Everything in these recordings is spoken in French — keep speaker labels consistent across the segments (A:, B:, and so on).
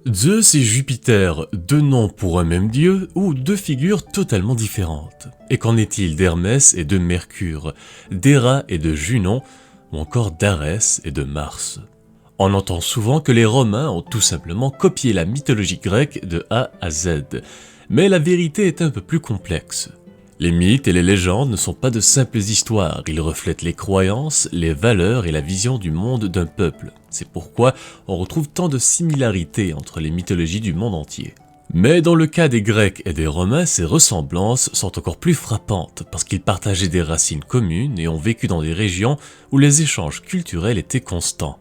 A: Zeus et Jupiter, deux noms pour un même dieu ou deux figures totalement différentes? Et qu'en est-il d'Hermès et de Mercure, d'Héra et de Junon, ou encore d'Arès et de Mars? On entend souvent que les Romains ont tout simplement copié la mythologie grecque de A à Z, mais la vérité est un peu plus complexe. Les mythes et les légendes ne sont pas de simples histoires, ils reflètent les croyances, les valeurs et la vision du monde d'un peuple. C'est pourquoi on retrouve tant de similarités entre les mythologies du monde entier. Mais dans le cas des Grecs et des Romains, ces ressemblances sont encore plus frappantes parce qu'ils partageaient des racines communes et ont vécu dans des régions où les échanges culturels étaient constants.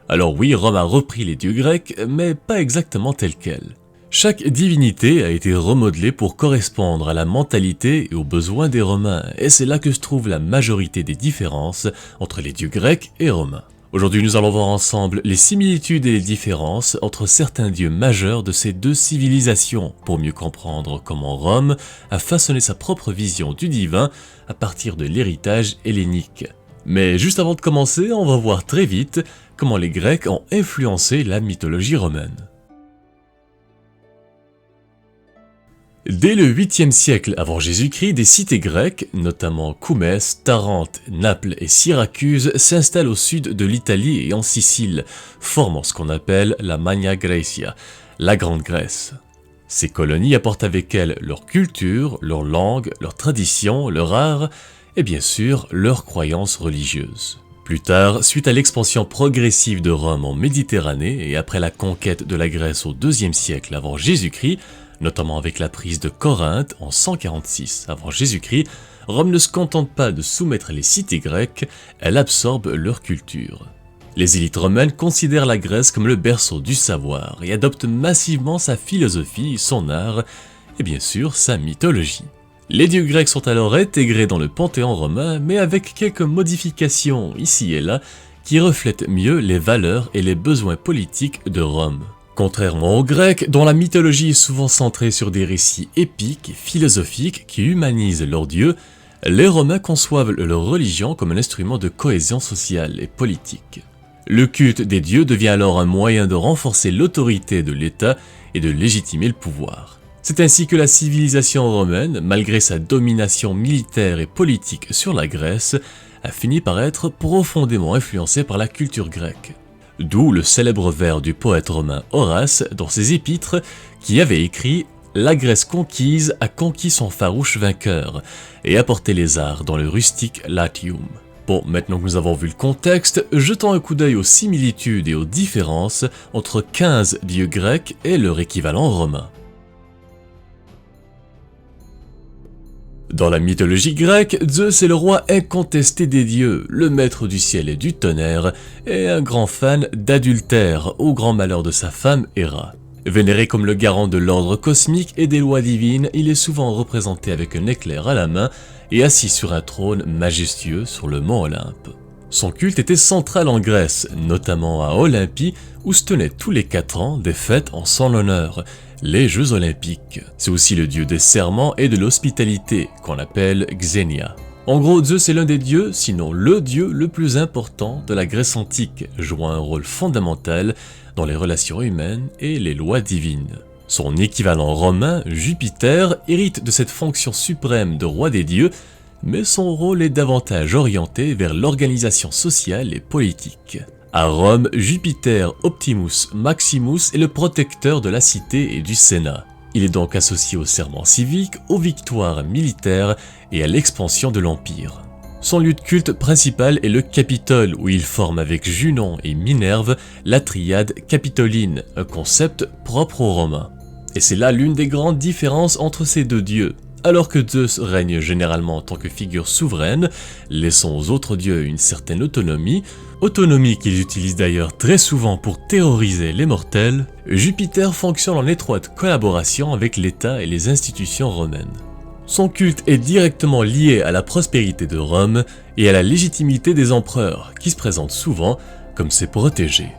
A: Alors oui, Rome a repris les dieux grecs, mais pas exactement tels quels. Chaque divinité a été remodelée pour correspondre à la mentalité et aux besoins des Romains, et c'est là que se trouve la majorité des différences entre les dieux grecs et romains. Aujourd'hui, nous allons voir ensemble les similitudes et les différences entre certains dieux majeurs de ces deux civilisations, pour mieux comprendre comment Rome a façonné sa propre vision du divin à partir de l'héritage hellénique. Mais juste avant de commencer, on va voir très vite comment les Grecs ont influencé la mythologie romaine. Dès le 8e siècle avant Jésus-Christ, des cités grecques, notamment Coumès, Tarente, Naples et Syracuse, s'installent au sud de l'Italie et en Sicile, formant ce qu'on appelle la Magna Graecia, la Grande Grèce. Ces colonies apportent avec elles leur culture, leur langue, leurs traditions, leur art et bien sûr leurs croyances religieuses. Plus tard, suite à l'expansion progressive de Rome en Méditerranée et après la conquête de la Grèce au 2e siècle avant Jésus-Christ, notamment avec la prise de Corinthe en 146 avant Jésus-Christ, Rome ne se contente pas de soumettre les cités grecques, elle absorbe leur culture. Les élites romaines considèrent la Grèce comme le berceau du savoir et adoptent massivement sa philosophie, son art et bien sûr sa mythologie. Les dieux grecs sont alors intégrés dans le panthéon romain, mais avec quelques modifications ici et là qui reflètent mieux les valeurs et les besoins politiques de Rome. Contrairement aux Grecs, dont la mythologie est souvent centrée sur des récits épiques et philosophiques qui humanisent leurs dieux, les Romains conçoivent leur religion comme un instrument de cohésion sociale et politique. Le culte des dieux devient alors un moyen de renforcer l'autorité de l'État et de légitimer le pouvoir. C'est ainsi que la civilisation romaine, malgré sa domination militaire et politique sur la Grèce, a fini par être profondément influencée par la culture grecque. D'où le célèbre vers du poète romain Horace dans ses épîtres qui avait écrit « La Grèce conquise a conquis son farouche vainqueur et apporté les arts dans le rustique Latium ». Bon, maintenant que nous avons vu le contexte, jetons un coup d'œil aux similitudes et aux différences entre 15 dieux grecs et leur équivalent romain. Dans la mythologie grecque, Zeus est le roi incontesté des dieux, le maître du ciel et du tonnerre, et un grand fan d'adultère, au grand malheur de sa femme Héra. Vénéré comme le garant de l'ordre cosmique et des lois divines, il est souvent représenté avec un éclair à la main et assis sur un trône majestueux sur le mont Olympe. Son culte était central en Grèce, notamment à Olympie, où se tenaient tous les 4 ans des fêtes en son honneur, les Jeux Olympiques. C'est aussi le dieu des serments et de l'hospitalité, qu'on appelle Xenia. En gros, Zeus est l'un des dieux, sinon le dieu le plus important de la Grèce antique, jouant un rôle fondamental dans les relations humaines et les lois divines. Son équivalent romain, Jupiter, hérite de cette fonction suprême de roi des dieux, mais son rôle est davantage orienté vers l'organisation sociale et politique. À Rome, Jupiter Optimus Maximus est le protecteur de la cité et du Sénat. Il est donc associé au serment civique, aux victoires militaires et à l'expansion de l'Empire. Son lieu de culte principal est le Capitole, où il forme avec Junon et Minerve la triade capitoline, un concept propre aux Romains. Et c'est là l'une des grandes différences entre ces deux dieux. Alors que Zeus règne généralement en tant que figure souveraine, laissant aux autres dieux une certaine autonomie qu'ils utilisent d'ailleurs très souvent pour terroriser les mortels, Jupiter fonctionne en étroite collaboration avec l'État et les institutions romaines. Son culte est directement lié à la prospérité de Rome et à la légitimité des empereurs, qui se présentent souvent comme ses protégés.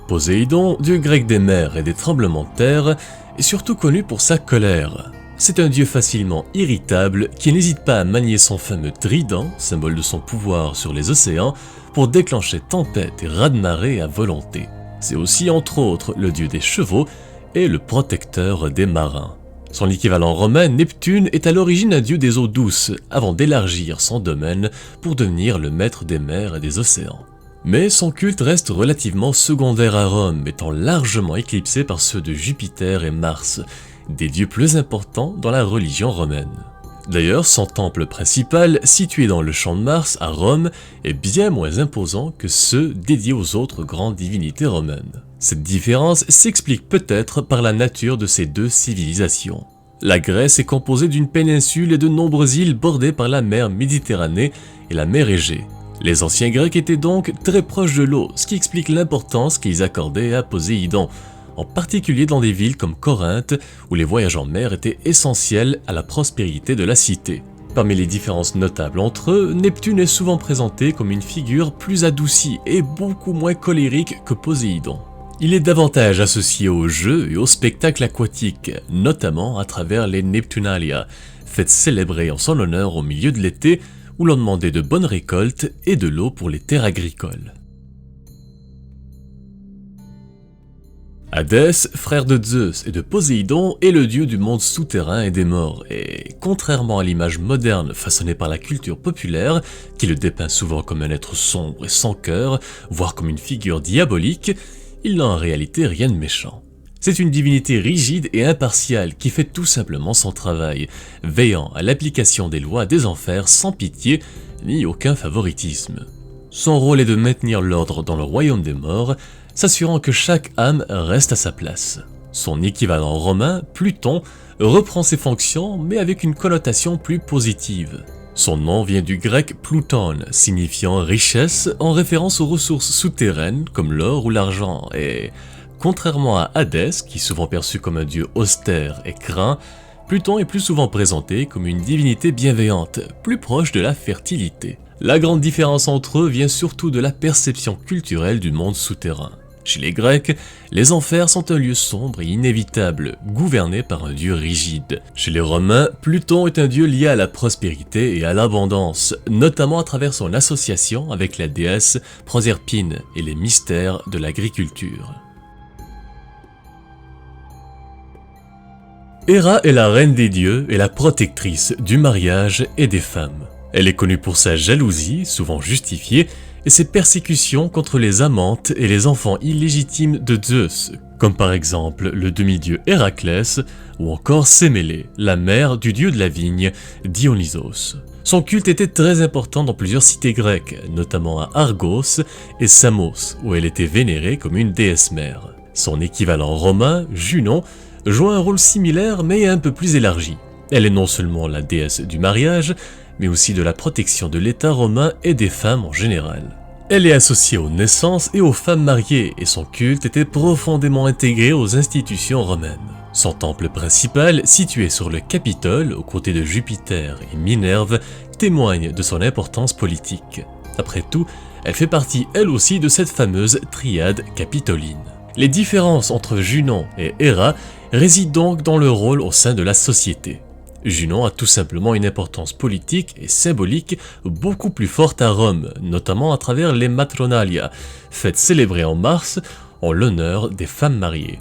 A: Poséidon, dieu grec des mers et des tremblements de terre, est surtout connu pour sa colère. C'est un dieu facilement irritable qui n'hésite pas à manier son fameux trident, symbole de son pouvoir sur les océans, pour déclencher tempêtes et raz-de-marée à volonté. C'est aussi entre autres le dieu des chevaux et le protecteur des marins. Son équivalent romain, Neptune, est à l'origine un dieu des eaux douces, avant d'élargir son domaine pour devenir le maître des mers et des océans. Mais son culte reste relativement secondaire à Rome, étant largement éclipsé par ceux de Jupiter et Mars, des dieux plus importants dans la religion romaine. D'ailleurs, son temple principal, situé dans le champ de Mars à Rome, est bien moins imposant que ceux dédiés aux autres grandes divinités romaines. Cette différence s'explique peut-être par la nature de ces deux civilisations. La Grèce est composée d'une péninsule et de nombreuses îles bordées par la mer Méditerranée et la mer Égée. Les anciens Grecs étaient donc très proches de l'eau, ce qui explique l'importance qu'ils accordaient à Poséidon, en particulier dans des villes comme Corinthe, où les voyages en mer étaient essentiels à la prospérité de la cité. Parmi les différences notables entre eux, Neptune est souvent présenté comme une figure plus adoucie et beaucoup moins colérique que Poséidon. Il est davantage associé aux jeux et aux spectacles aquatiques, notamment à travers les Neptunalia, fêtes célébrées en son honneur au milieu de l'été, où l'on demandait de bonnes récoltes et de l'eau pour les terres agricoles. Hadès, frère de Zeus et de Poséidon, est le dieu du monde souterrain et des morts, et contrairement à l'image moderne façonnée par la culture populaire, qui le dépeint souvent comme un être sombre et sans cœur, voire comme une figure diabolique, il n'a en réalité rien de méchant. C'est une divinité rigide et impartiale qui fait tout simplement son travail, veillant à l'application des lois des enfers sans pitié ni aucun favoritisme. Son rôle est de maintenir l'ordre dans le royaume des morts, s'assurant que chaque âme reste à sa place. Son équivalent romain, Pluton, reprend ses fonctions mais avec une connotation plus positive. Son nom vient du grec Pluton, signifiant richesse en référence aux ressources souterraines comme l'or ou l'argent et, contrairement à Hadès, qui est souvent perçu comme un dieu austère et craint, Pluton est plus souvent présenté comme une divinité bienveillante, plus proche de la fertilité. La grande différence entre eux vient surtout de la perception culturelle du monde souterrain. Chez les Grecs, les enfers sont un lieu sombre et inévitable, gouverné par un dieu rigide. Chez les Romains, Pluton est un dieu lié à la prospérité et à l'abondance, notamment à travers son association avec la déesse Proserpine et les mystères de l'agriculture. Héra est la reine des dieux et la protectrice du mariage et des femmes. Elle est connue pour sa jalousie, souvent justifiée, et ses persécutions contre les amantes et les enfants illégitimes de Zeus, comme par exemple le demi-dieu Héraclès ou encore Sémélé, la mère du dieu de la vigne, Dionysos. Son culte était très important dans plusieurs cités grecques, notamment à Argos et Samos, où elle était vénérée comme une déesse mère. Son équivalent romain, Junon, joue un rôle similaire mais un peu plus élargi. Elle est non seulement la déesse du mariage, mais aussi de la protection de l'État romain et des femmes en général. Elle est associée aux naissances et aux femmes mariées, et son culte était profondément intégré aux institutions romaines. Son temple principal, situé sur le Capitole, aux côtés de Jupiter et Minerve, témoigne de son importance politique. Après tout, elle fait partie elle aussi de cette fameuse triade capitoline. Les différences entre Junon et Héra résident donc dans le rôle au sein de la société. Junon a tout simplement une importance politique et symbolique beaucoup plus forte à Rome, notamment à travers les Matronalia, fêtes célébrées en mars en l'honneur des femmes mariées.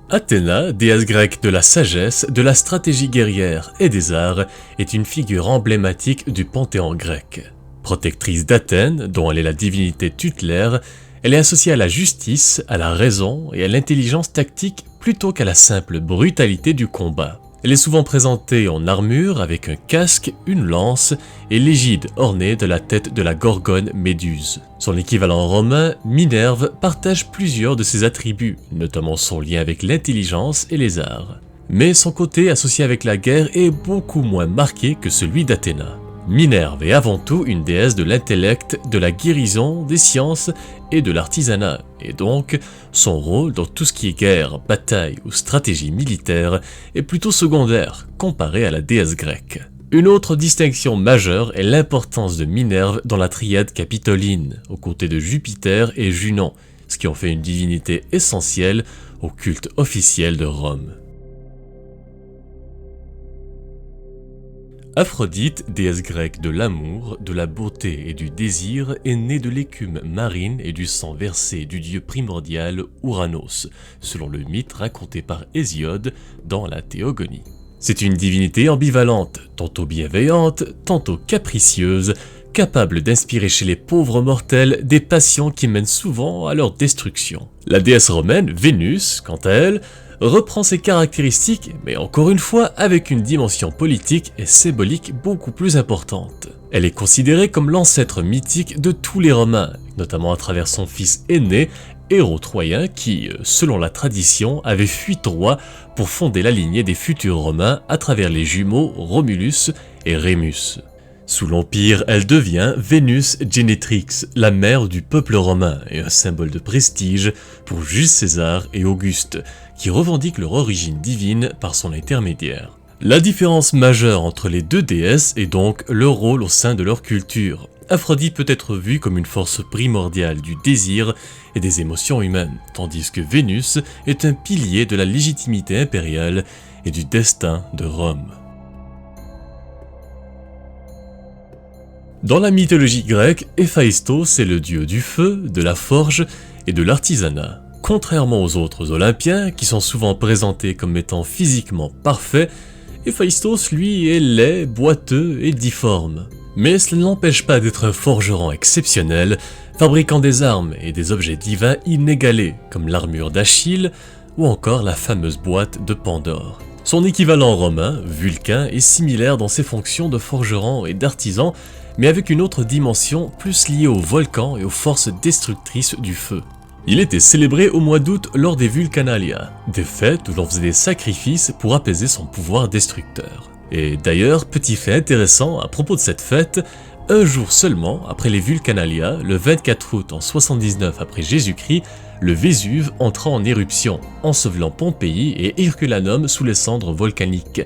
A: Athéna, déesse grecque de la sagesse, de la stratégie guerrière et des arts, est une figure emblématique du panthéon grec. Protectrice d'Athènes, dont elle est la divinité tutélaire, elle est associée à la justice, à la raison et à l'intelligence tactique plutôt qu'à la simple brutalité du combat. Elle est souvent présentée en armure avec un casque, une lance et l'égide ornée de la tête de la gorgone Méduse. Son équivalent romain, Minerve, partage plusieurs de ses attributs, notamment son lien avec l'intelligence et les arts. Mais son côté associé avec la guerre est beaucoup moins marqué que celui d'Athéna. Minerve est avant tout une déesse de l'intellect, de la guérison, des sciences et de l'artisanat, et donc son rôle dans tout ce qui est guerre, bataille ou stratégie militaire est plutôt secondaire comparé à la déesse grecque. Une autre distinction majeure est l'importance de Minerve dans la triade capitoline, aux côtés de Jupiter et Junon, ce qui en fait une divinité essentielle au culte officiel de Rome. Aphrodite, déesse grecque de l'amour, de la beauté et du désir, est née de l'écume marine et du sang versé du dieu primordial Ouranos, selon le mythe raconté par Hésiode dans la Théogonie. C'est une divinité ambivalente, tantôt bienveillante, tantôt capricieuse, capable d'inspirer chez les pauvres mortels des passions qui mènent souvent à leur destruction. La déesse romaine, Vénus, quant à elle, reprend ses caractéristiques, mais encore une fois avec une dimension politique et symbolique beaucoup plus importante. Elle est considérée comme l'ancêtre mythique de tous les Romains, notamment à travers son fils aîné, héros troyen qui, selon la tradition, avait fui Troie pour fonder la lignée des futurs Romains à travers les jumeaux Romulus et Rémus. Sous l'Empire, elle devient Vénus Génétrix, la mère du peuple romain et un symbole de prestige pour Jules César et Auguste, qui revendiquent leur origine divine par son intermédiaire. La différence majeure entre les deux déesses est donc leur rôle au sein de leur culture. Aphrodite peut être vue comme une force primordiale du désir et des émotions humaines, tandis que Vénus est un pilier de la légitimité impériale et du destin de Rome. Dans la mythologie grecque, Héphaïstos est le dieu du feu, de la forge et de l'artisanat. Contrairement aux autres Olympiens, qui sont souvent présentés comme étant physiquement parfaits, Héphaïstos, lui, est laid, boiteux et difforme. Mais cela ne l'empêche pas d'être un forgeron exceptionnel, fabriquant des armes et des objets divins inégalés, comme l'armure d'Achille ou encore la fameuse boîte de Pandore. Son équivalent romain, Vulcain, est similaire dans ses fonctions de forgeron et d'artisan, mais avec une autre dimension plus liée aux volcans et aux forces destructrices du feu. Il était célébré au mois d'août lors des Vulcanalia, des fêtes où l'on faisait des sacrifices pour apaiser son pouvoir destructeur. Et d'ailleurs, petit fait intéressant à propos de cette fête, un jour seulement après les Vulcanalia, le 24 août en 79 après Jésus-Christ, le Vésuve entra en éruption, ensevelant Pompéi et Herculanum sous les cendres volcaniques.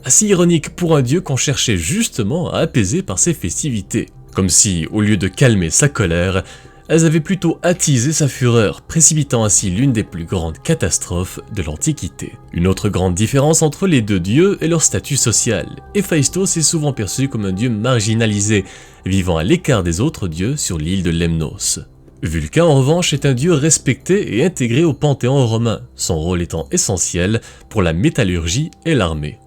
A: Assez ironique pour un dieu qu'on cherchait justement à apaiser par ses festivités. Comme si, au lieu de calmer sa colère, elles avaient plutôt attisé sa fureur, précipitant ainsi l'une des plus grandes catastrophes de l'Antiquité. Une autre grande différence entre les deux dieux est leur statut social. Héphaïstos est souvent perçu comme un dieu marginalisé, vivant à l'écart des autres dieux sur l'île de Lemnos. Vulcain en revanche est un dieu respecté et intégré au panthéon romain, son rôle étant essentiel pour la métallurgie et l'armée.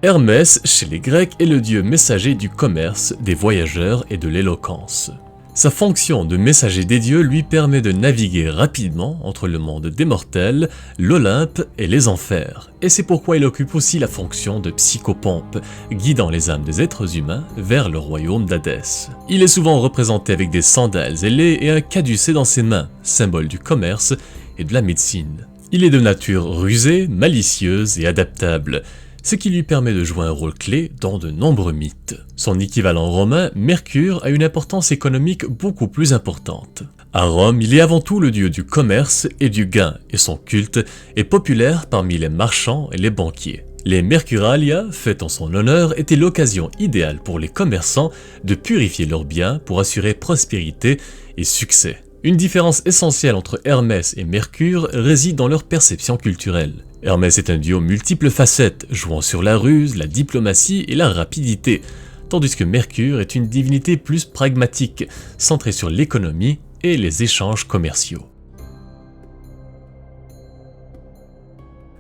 A: Hermès, chez les Grecs, est le dieu messager du commerce, des voyageurs et de l'éloquence. Sa fonction de messager des dieux lui permet de naviguer rapidement entre le monde des mortels, l'Olympe et les enfers, et c'est pourquoi il occupe aussi la fonction de psychopompe, guidant les âmes des êtres humains vers le royaume d'Hadès. Il est souvent représenté avec des sandales ailées et un caducée dans ses mains, symbole du commerce et de la médecine. Il est de nature rusée, malicieuse et adaptable, ce qui lui permet de jouer un rôle clé dans de nombreux mythes. Son équivalent romain, Mercure, a une importance économique beaucoup plus importante. À Rome, il est avant tout le dieu du commerce et du gain, et son culte est populaire parmi les marchands et les banquiers. Les Mercuralia, faites en son honneur, étaient l'occasion idéale pour les commerçants de purifier leurs biens pour assurer prospérité et succès. Une différence essentielle entre Hermès et Mercure réside dans leur perception culturelle. Hermès est un dieu aux multiples facettes, jouant sur la ruse, la diplomatie et la rapidité, tandis que Mercure est une divinité plus pragmatique, centrée sur l'économie et les échanges commerciaux.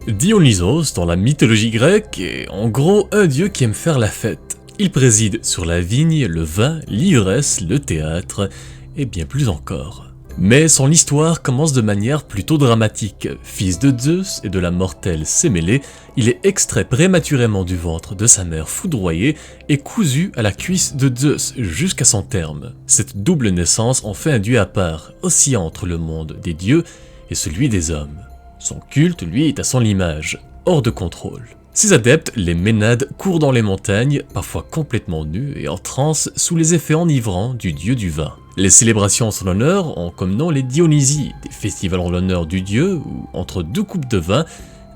A: Dionysos, dans la mythologie grecque, est en gros un dieu qui aime faire la fête. Il préside sur la vigne, le vin, l'ivresse, le théâtre et bien plus encore. Mais son histoire commence de manière plutôt dramatique. Fils de Zeus et de la mortelle Sémélé, il est extrait prématurément du ventre de sa mère foudroyée et cousu à la cuisse de Zeus jusqu'à son terme. Cette double naissance en fait un dieu à part, oscillant entre le monde des dieux et celui des hommes. Son culte, lui, est à son image, hors de contrôle. Ses adeptes, les Ménades, courent dans les montagnes, parfois complètement nus et en transe sous les effets enivrants du dieu du vin. Les célébrations en son honneur ont comme nom les Dionysies, des festivals en l'honneur du dieu où, entre deux coupes de vin,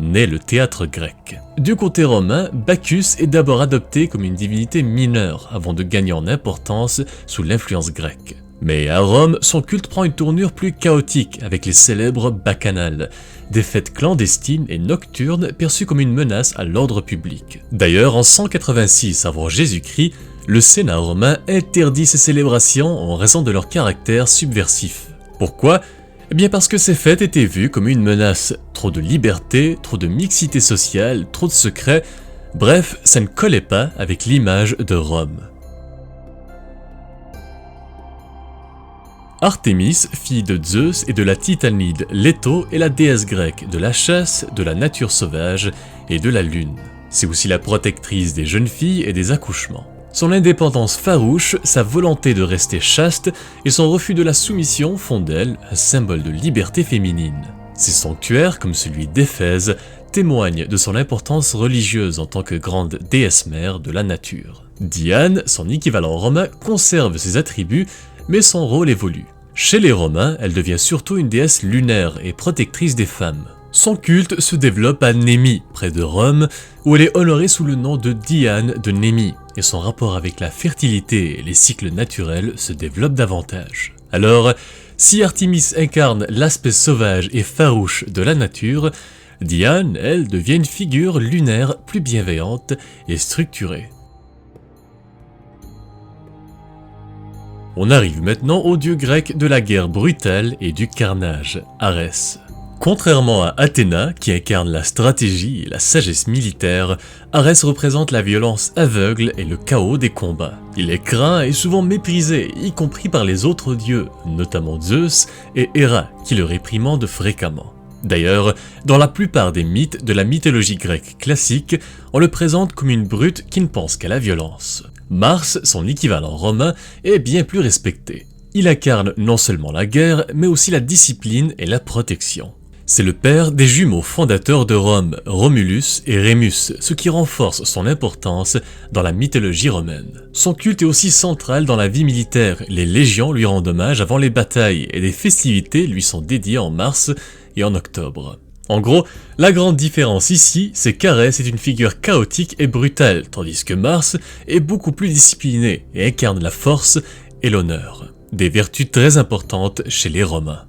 A: naît le théâtre grec. Du côté romain, Bacchus est d'abord adopté comme une divinité mineure avant de gagner en importance sous l'influence grecque. Mais à Rome, son culte prend une tournure plus chaotique avec les célèbres bacchanales, des fêtes clandestines et nocturnes perçues comme une menace à l'ordre public. D'ailleurs, en 186 avant Jésus-Christ, le Sénat romain interdit ces célébrations en raison de leur caractère subversif. Pourquoi ? Eh bien parce que ces fêtes étaient vues comme une menace. Trop de liberté, trop de mixité sociale, trop de secrets, bref, ça ne collait pas avec l'image de Rome. Artémis, fille de Zeus et de la titanide Leto, est la déesse grecque de la chasse, de la nature sauvage et de la lune. C'est aussi la protectrice des jeunes filles et des accouchements. Son indépendance farouche, sa volonté de rester chaste et son refus de la soumission font d'elle un symbole de liberté féminine. Ses sanctuaires, comme celui d'Éphèse, témoignent de son importance religieuse en tant que grande déesse mère de la nature. Diane, son équivalent romain, conserve ses attributs, mais son rôle évolue. Chez les Romains, elle devient surtout une déesse lunaire et protectrice des femmes. Son culte se développe à Némi, près de Rome, où elle est honorée sous le nom de Diane de Némi, et son rapport avec la fertilité et les cycles naturels se développe davantage. Alors, si Artémis incarne l'aspect sauvage et farouche de la nature, Diane, elle, devient une figure lunaire plus bienveillante et structurée. On arrive maintenant au dieu grec de la guerre brutale et du carnage, Arès. Contrairement à Athéna, qui incarne la stratégie et la sagesse militaire, Arès représente la violence aveugle et le chaos des combats. Il est craint et souvent méprisé, y compris par les autres dieux, notamment Zeus et Héra, qui le réprimandent fréquemment. D'ailleurs, dans la plupart des mythes de la mythologie grecque classique, on le présente comme une brute qui ne pense qu'à la violence. Mars, son équivalent romain, est bien plus respecté. Il incarne non seulement la guerre, mais aussi la discipline et la protection. C'est le père des jumeaux fondateurs de Rome, Romulus et Rémus, ce qui renforce son importance dans la mythologie romaine. Son culte est aussi central dans la vie militaire, les légions lui rendent hommage avant les batailles et des festivités lui sont dédiées en mars et en octobre. En gros, la grande différence ici, c'est qu'Arès est une figure chaotique et brutale, tandis que Mars est beaucoup plus discipliné et incarne la force et l'honneur, des vertus très importantes chez les Romains.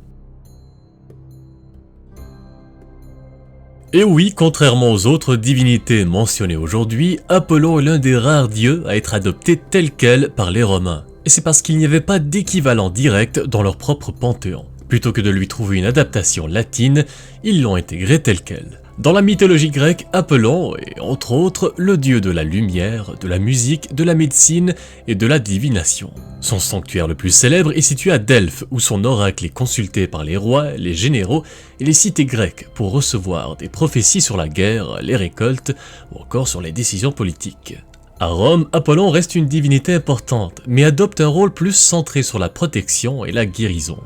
A: Et oui, contrairement aux autres divinités mentionnées aujourd'hui, Apollon est l'un des rares dieux à être adopté tel quel par les Romains. Et c'est parce qu'il n'y avait pas d'équivalent direct dans leur propre panthéon. Plutôt que de lui trouver une adaptation latine, ils l'ont intégré tel quel. Dans la mythologie grecque, Apollon est, entre autres, le dieu de la lumière, de la musique, de la médecine et de la divination. Son sanctuaire le plus célèbre est situé à Delphes, où son oracle est consulté par les rois, les généraux et les cités grecques pour recevoir des prophéties sur la guerre, les récoltes ou encore sur les décisions politiques. À Rome, Apollon reste une divinité importante, mais adopte un rôle plus centré sur la protection et la guérison.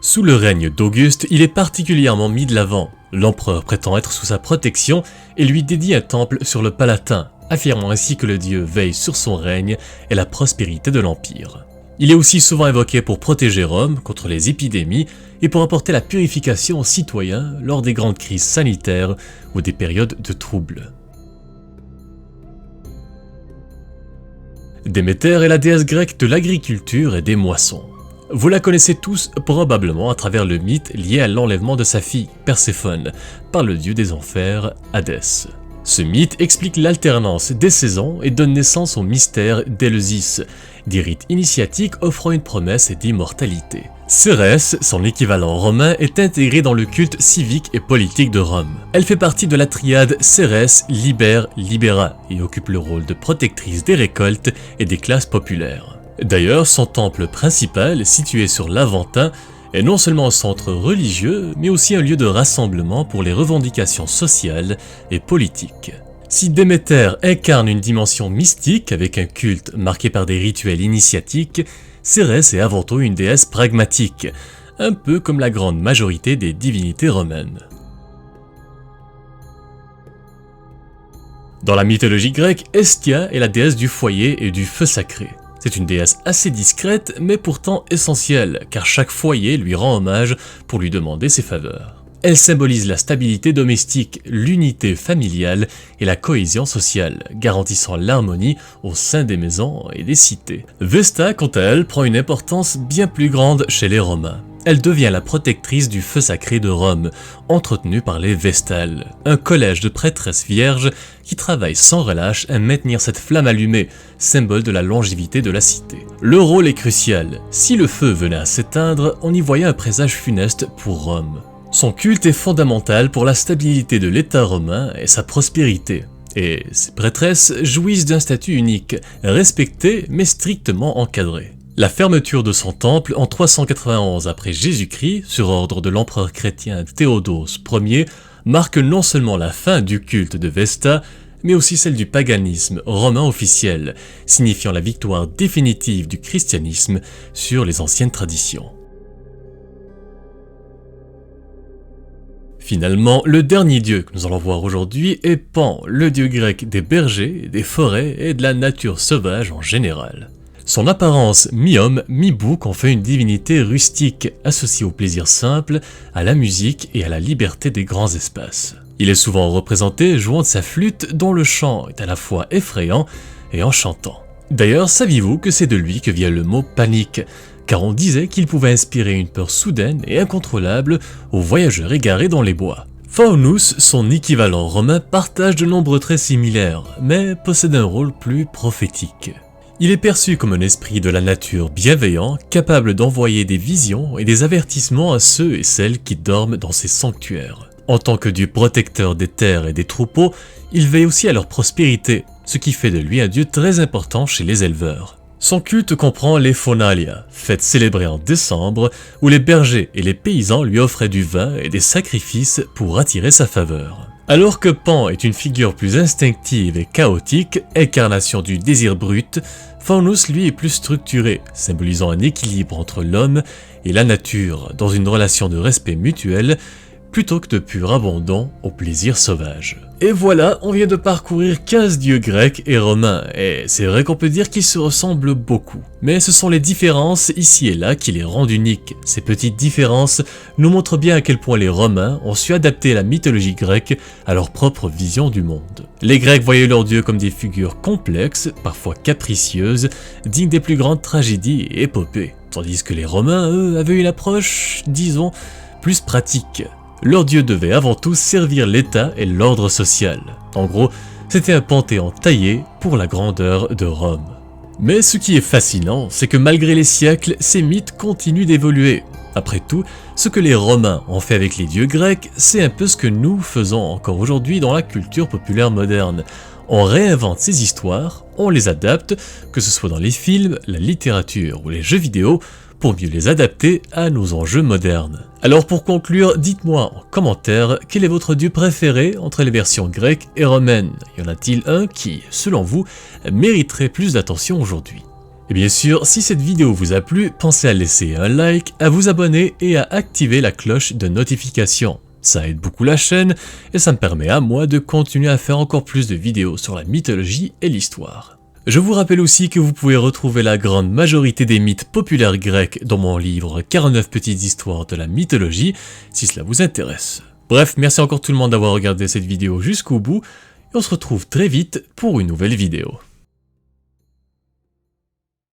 A: Sous le règne d'Auguste, il est particulièrement mis de l'avant. L'empereur prétend être sous sa protection et lui dédie un temple sur le Palatin, affirmant ainsi que le dieu veille sur son règne et la prospérité de l'empire. Il est aussi souvent invoqué pour protéger Rome contre les épidémies et pour apporter la purification aux citoyens lors des grandes crises sanitaires ou des périodes de troubles. Déméter est la déesse grecque de l'agriculture et des moissons. Vous la connaissez tous probablement à travers le mythe lié à l'enlèvement de sa fille, Perséphone, par le dieu des enfers, Hadès. Ce mythe explique l'alternance des saisons et donne naissance au mystère d'Éleusis, des rites initiatiques offrant une promesse d'immortalité. Cérès, son équivalent romain, est intégrée dans le culte civique et politique de Rome. Elle fait partie de la triade Cérès, Liber, Libera et occupe le rôle de protectrice des récoltes et des classes populaires. D'ailleurs, son temple principal, situé sur l'Aventin, est non seulement un centre religieux, mais aussi un lieu de rassemblement pour les revendications sociales et politiques. Si Déméter incarne une dimension mystique avec un culte marqué par des rituels initiatiques, Cérès est avant tout une déesse pragmatique, un peu comme la grande majorité des divinités romaines. Dans la mythologie grecque, Hestia est la déesse du foyer et du feu sacré. C'est une déesse assez discrète, mais pourtant essentielle, car chaque foyer lui rend hommage pour lui demander ses faveurs. Elle symbolise la stabilité domestique, l'unité familiale et la cohésion sociale, garantissant l'harmonie au sein des maisons et des cités. Vesta, quant à elle, prend une importance bien plus grande chez les Romains. Elle devient la protectrice du feu sacré de Rome, entretenu par les Vestales, un collège de prêtresses vierges qui travaillent sans relâche à maintenir cette flamme allumée, symbole de la longévité de la cité. Le rôle est crucial. Si le feu venait à s'éteindre, on y voyait un présage funeste pour Rome. Son culte est fondamental pour la stabilité de l'État romain et sa prospérité. Et ces prêtresses jouissent d'un statut unique, respecté mais strictement encadré. La fermeture de son temple en 391 après Jésus-Christ, sur ordre de l'empereur chrétien Théodose Ier, marque non seulement la fin du culte de Vesta, mais aussi celle du paganisme romain officiel, signifiant la victoire définitive du christianisme sur les anciennes traditions. Finalement, le dernier dieu que nous allons voir aujourd'hui est Pan, le dieu grec des bergers, des forêts et de la nature sauvage en général. Son apparence mi-homme, mi-bouc en fait une divinité rustique, associée au plaisir simple, à la musique et à la liberté des grands espaces. Il est souvent représenté jouant de sa flûte dont le chant est à la fois effrayant et enchantant. D'ailleurs, saviez-vous que c'est de lui que vient le mot panique, car on disait qu'il pouvait inspirer une peur soudaine et incontrôlable aux voyageurs égarés dans les bois. Faunus, son équivalent romain, partage de nombreux traits similaires, mais possède un rôle plus prophétique. Il est perçu comme un esprit de la nature bienveillant, capable d'envoyer des visions et des avertissements à ceux et celles qui dorment dans ses sanctuaires. En tant que dieu protecteur des terres et des troupeaux, il veille aussi à leur prospérité, ce qui fait de lui un dieu très important chez les éleveurs. Son culte comprend les Faunalia, fête célébrée en décembre, où les bergers et les paysans lui offraient du vin et des sacrifices pour attirer sa faveur. Alors que Pan est une figure plus instinctive et chaotique, incarnation du désir brut, Faunus lui est plus structuré, symbolisant un équilibre entre l'homme et la nature dans une relation de respect mutuel, plutôt que de pur abandon au plaisir sauvage. Et voilà, on vient de parcourir 15 dieux grecs et romains, et c'est vrai qu'on peut dire qu'ils se ressemblent beaucoup. Mais ce sont les différences ici et là qui les rendent uniques. Ces petites différences nous montrent bien à quel point les Romains ont su adapter la mythologie grecque à leur propre vision du monde. Les Grecs voyaient leurs dieux comme des figures complexes, parfois capricieuses, dignes des plus grandes tragédies et épopées, tandis que les Romains, eux, avaient une approche, disons, plus pratique. Leur dieu devait avant tout servir l'État et l'ordre social. En gros, c'était un panthéon taillé pour la grandeur de Rome. Mais ce qui est fascinant, c'est que malgré les siècles, ces mythes continuent d'évoluer. Après tout, ce que les Romains ont fait avec les dieux grecs, c'est un peu ce que nous faisons encore aujourd'hui dans la culture populaire moderne. On réinvente ces histoires, on les adapte, que ce soit dans les films, la littérature ou les jeux vidéo, pour mieux les adapter à nos enjeux modernes. Alors pour conclure, dites-moi en commentaire quel est votre dieu préféré entre les versions grecques et romaines. Y en a-t-il un qui, selon vous, mériterait plus d'attention aujourd'hui? Et bien sûr, si cette vidéo vous a plu, pensez à laisser un like, à vous abonner et à activer la cloche de notification. Ça aide beaucoup la chaîne et ça me permet à moi de continuer à faire encore plus de vidéos sur la mythologie et l'histoire. Je vous rappelle aussi que vous pouvez retrouver la grande majorité des mythes populaires grecs dans mon livre 49 petites histoires de la mythologie, si cela vous intéresse. Bref, merci encore tout le monde d'avoir regardé cette vidéo jusqu'au bout, et on se retrouve très vite pour une nouvelle vidéo.